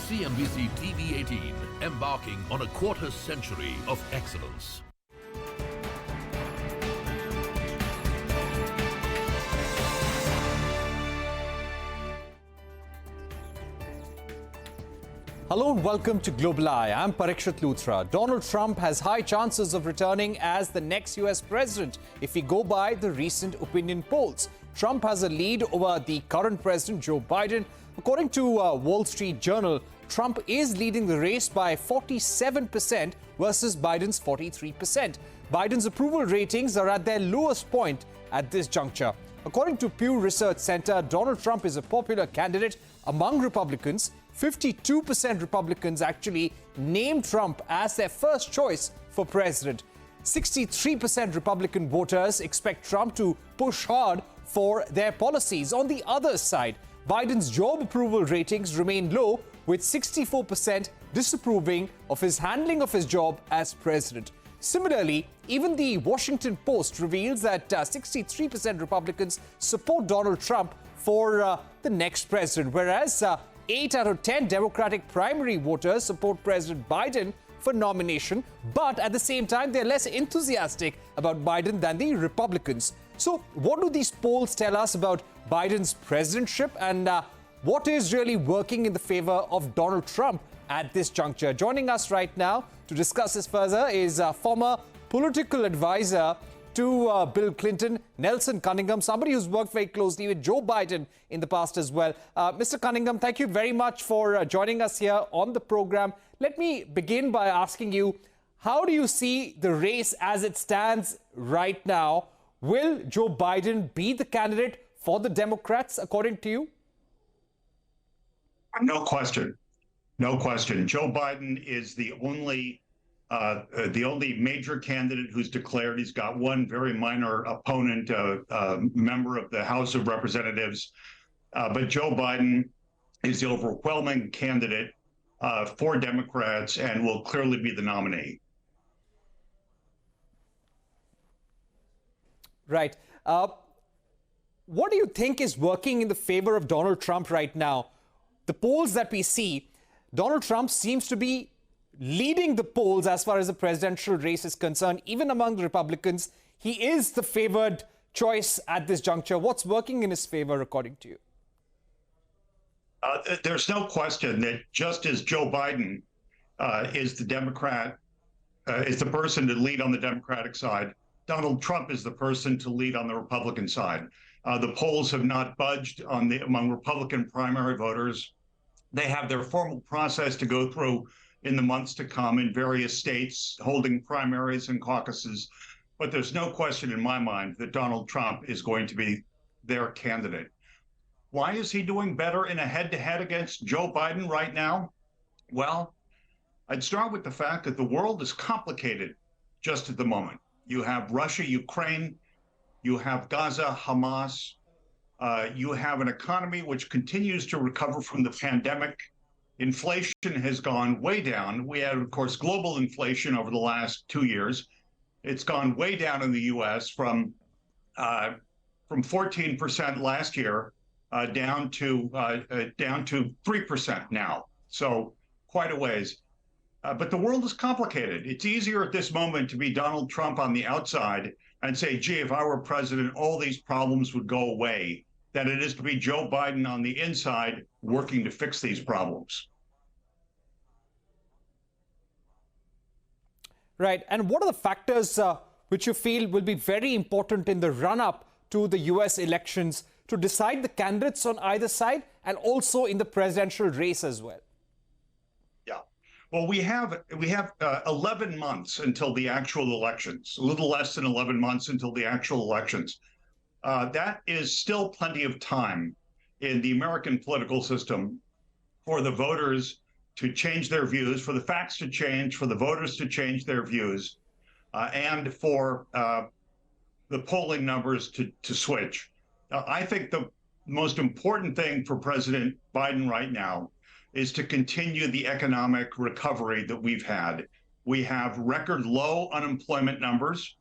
CNBC TV 18, embarking on a quarter century of excellence. Hello and welcome to Global Eye. I'm Parikshit Luthra. Donald Trump has high chances of returning as the next US president if we go by the recent opinion polls. Trump has a lead over the current president, Joe Biden. According to Wall Street Journal, Trump is leading the race by 47% versus Biden's 43%. Biden's approval ratings are at their lowest point at this juncture. According to Pew Research Center, Donald Trump is a popular candidate among Republicans. 52% Republicans actually named Trump as their first choice for president. 63% Republican voters expect Trump to push hard for their policies. On the other side, Biden's job approval ratings remain low, with 64% disapproving of his handling of his job as president. Similarly, even the Washington Post reveals that 63% Republicans support Donald Trump for the next president, whereas 8 out of 10 Democratic primary voters support President Biden for nomination, but at the same time, they're less enthusiastic about Biden than the Republicans. So what do these polls tell us about Biden's presidentship, and what is really working in the favor of Donald Trump at this juncture? Joining us right now to discuss this further is former political advisor to Bill Clinton, Nelson Cunningham, somebody who's worked very closely with Joe Biden in the past as well. Mr. Cunningham, thank you very much for joining us here on the program. Let me begin by asking you, how do you see the race as it stands right now? Will Joe Biden be the candidate for the Democrats, according to you? No question. No question. Joe Biden is the only major candidate who's declared. He's got one very minor opponent, member of the House of Representatives. But Joe Biden is the overwhelming candidate for Democrats and will clearly be the nominee. Right. What do you think is working in the favor of Donald Trump right now? The polls that we see, Donald Trump seems to be leading the polls as far as the presidential race is concerned. Even among the Republicans, he is the favored choice at this juncture. What's working in his favor, according to you? There's no question that just as Joe Biden is the Democrat, is the person to lead on the Democratic side, Donald Trump is the person to lead on the Republican side. The polls have not budged among Republican primary voters. They have their formal process to go through in the months to come in various states, holding primaries and caucuses. But there's no question in my mind that Donald Trump is going to be their candidate. Why is he doing better in a head-to-head against Joe Biden right now? Well, I'd start with the fact that the world is complicated just at the moment. You have Russia, Ukraine, you have Gaza, Hamas, you have an economy which continues to recover from the pandemic. Inflation has gone way down. We had, of course, global inflation over the last 2 years. It's gone way down in the U.S. from 14% last year down to 3% now. So quite a ways. But the world is complicated. It's easier at this moment to be Donald Trump on the outside and say, gee, if I were president, all these problems would go away, than it is to be Joe Biden on the inside working to fix these problems. Right. And what are the factors which you feel will be very important in the run-up to the U.S. elections to decide the candidates on either side and also in the presidential race as well? Yeah. Well, we have 11 months until the actual elections, a little less than 11 months until the actual elections. That is still plenty of time in the American political system for the voters to change their views, for the facts to change, for the voters to change their views, and for the polling numbers to switch. I think the most important thing for President Biden right now is to continue the economic recovery that we've had. We have record low unemployment numbers.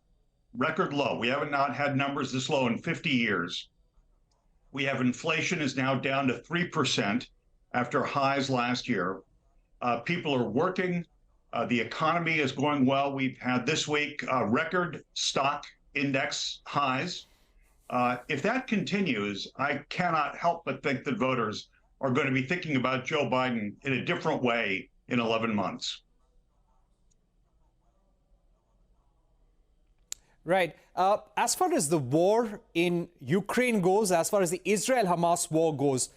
Record low. We haven't not had numbers this low in 50 years. We have inflation is now down to 3% after highs last year. People are working. The economy is going well. We've had this week record stock index highs. If that continues, I cannot help but think that voters are going to be thinking about Joe Biden in a different way in 11 months. Right. As far as the war in Ukraine goes, as far as the Israel-Hamas war goes,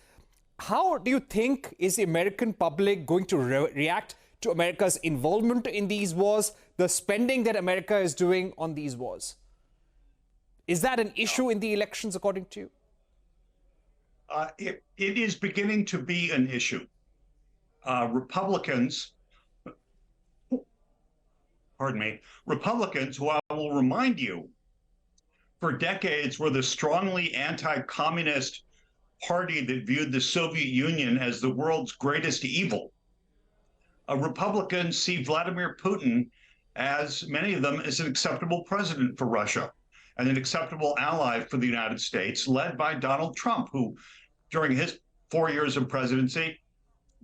how do you think is the American public going to react to America's involvement in these wars, the spending that America is doing on these wars? Is that an issue in the elections, according to you? It is beginning to be an issue. Republicans, who I will remind you, for decades were the strongly anti-communist party that viewed the Soviet Union as the world's greatest evil. Republicans see Vladimir Putin, as many of them, as an acceptable president for Russia and an acceptable ally for the United States, led by Donald Trump, who, during his 4 years of presidency,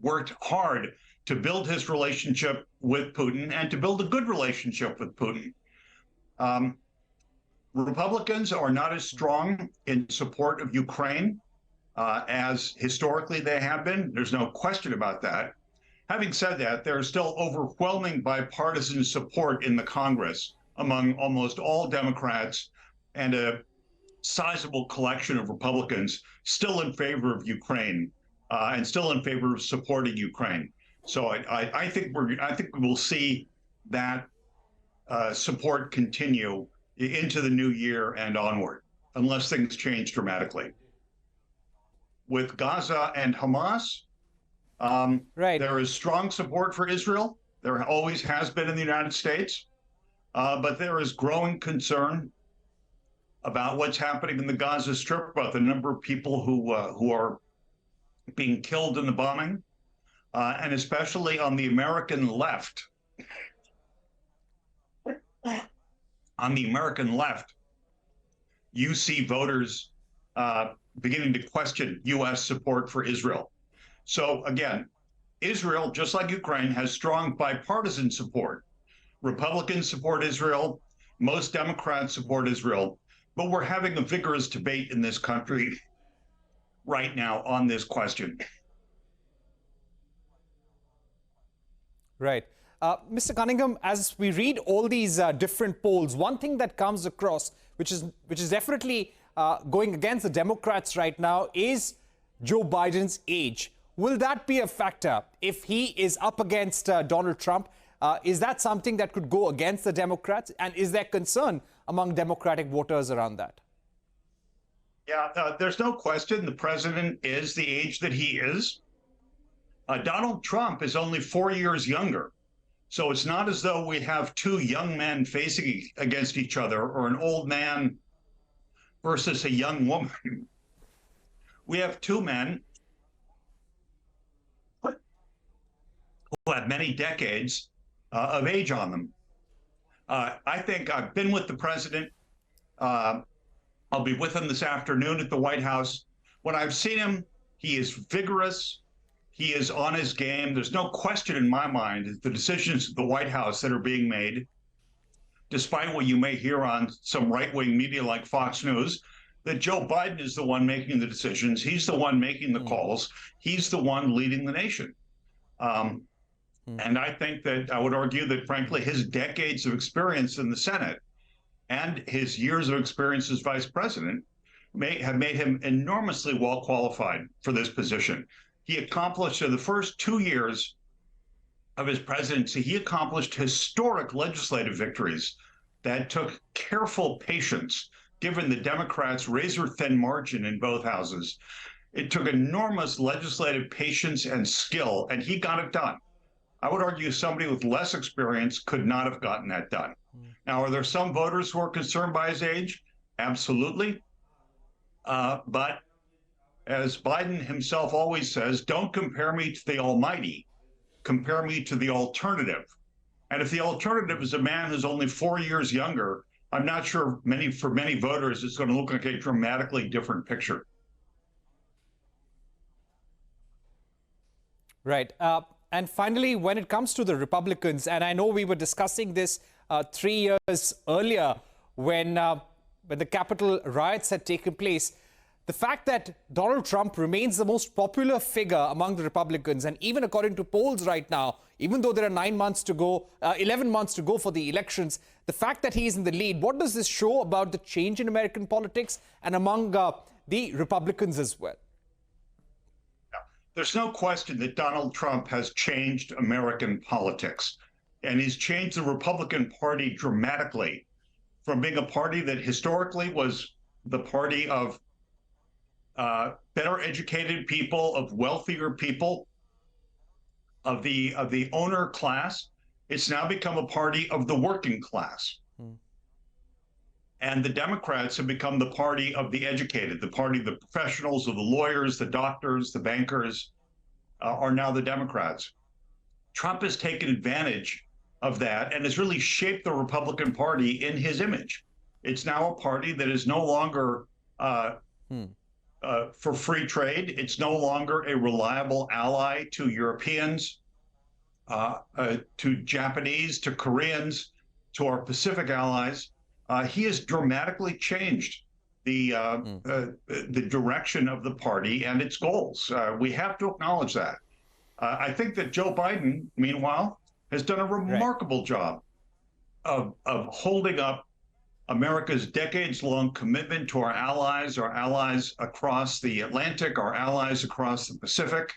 worked hard to build his relationship with Putin and to build a good relationship with Putin. Republicans are not as strong in support of Ukraine as historically they have been. There's no question about that. Having said that, there is still overwhelming bipartisan support in the Congress among almost all Democrats and a sizable collection of Republicans still in favor of Ukraine and still in favor of supporting Ukraine. So I think we will see that support continue into the new year and onward, unless things change dramatically. With Gaza and Hamas, there is strong support for Israel. There always has been in the United States, but there is growing concern about what's happening in the Gaza Strip, about the number of people who are being killed in the bombing, and especially on the American left. On the American left, you see voters beginning to question U.S. support for Israel. So again, Israel, just like Ukraine, has strong bipartisan support. Republicans support Israel. Most Democrats support Israel. But we're having a vigorous debate in this country right now on this question. Right. Mr. Cunningham, as we read all these different polls, one thing that comes across, which is definitely going against the Democrats right now, is Joe Biden's age. Will that be a factor if he is up against Donald Trump? Is that something that could go against the Democrats? And is there concern among Democratic voters around that? Yeah, there's no question the president is the age that he is. Donald Trump is only 4 years younger. So it's not as though we have two young men facing against each other or an old man versus a young woman. We have two men who have many decades of age on them. I think I've been with the president. I'll be with him this afternoon at the White House. When I've seen him, he is vigorous. He is on his game. There's no question in my mind that the decisions at the White House that are being made, despite what you may hear on some right-wing media like Fox News, that Joe Biden is the one making the decisions. He's the one making the calls. He's the one leading the nation. And I think that I would argue that, frankly, his decades of experience in the Senate and his years of experience as vice president have made him enormously well qualified for this position. He accomplished in the first 2 years of his presidency, he accomplished historic legislative victories that took careful patience, given the Democrats' razor-thin margin in both houses. It took enormous legislative patience and skill, and he got it done. I would argue somebody with less experience could not have gotten that done. Now, are there some voters who are concerned by his age? Absolutely. But as Biden himself always says, don't compare me to the almighty, compare me to the alternative. And if the alternative is a man who's only 4 years younger, I'm not sure for many voters it's going to look like a dramatically different picture. Right. And finally, when it comes to the Republicans, and I know we were discussing this 3 years earlier when the Capitol riots had taken place, the fact that Donald Trump remains the most popular figure among the Republicans, and even according to polls right now, even though there are 11 months to go for the elections, the fact that he is in the lead, what does this show about the change in American politics and among the Republicans as well? There's no question that Donald Trump has changed American politics, and he's changed the Republican Party dramatically from being a party that historically was the party of better educated people, of wealthier people, of the owner class. It's now become a party of the working class. And the Democrats have become the party of the educated, the party of the professionals, of the lawyers, the doctors, the bankers, are now the Democrats. Trump has taken advantage of that and has really shaped the Republican Party in his image. It's now a party that is no longer for free trade. It's no longer a reliable ally to Europeans, to Japanese, to Koreans, to our Pacific allies. He has dramatically changed the direction of the party and its goals. We have to acknowledge that. I think that Joe Biden, meanwhile, has done a remarkable job of holding up America's decades-long commitment to our allies across the Atlantic, our allies across the Pacific.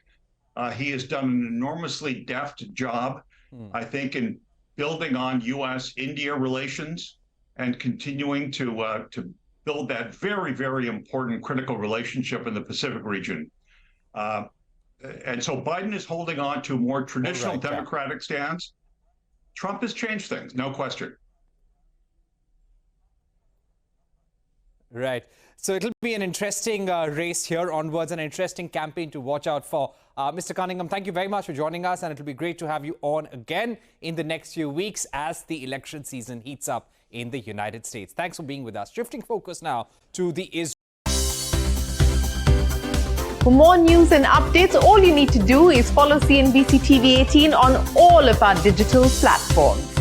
He has done an enormously deft job, I think, in building on U.S.-India relations and continuing to build that very, very important critical relationship in the Pacific region. And so Biden is holding on to a more traditional Democratic stance. Trump has changed things, no question. Right. So it'll be an interesting race here onwards, an interesting campaign to watch out for. Mr. Cunningham, thank you very much for joining us, and it'll be great to have you on again in the next few weeks as the election season heats up in the United States. Thanks for being with us. Shifting focus now to the Israel. For more news and updates, all you need to do is follow CNBC TV 18 on all of our digital platforms.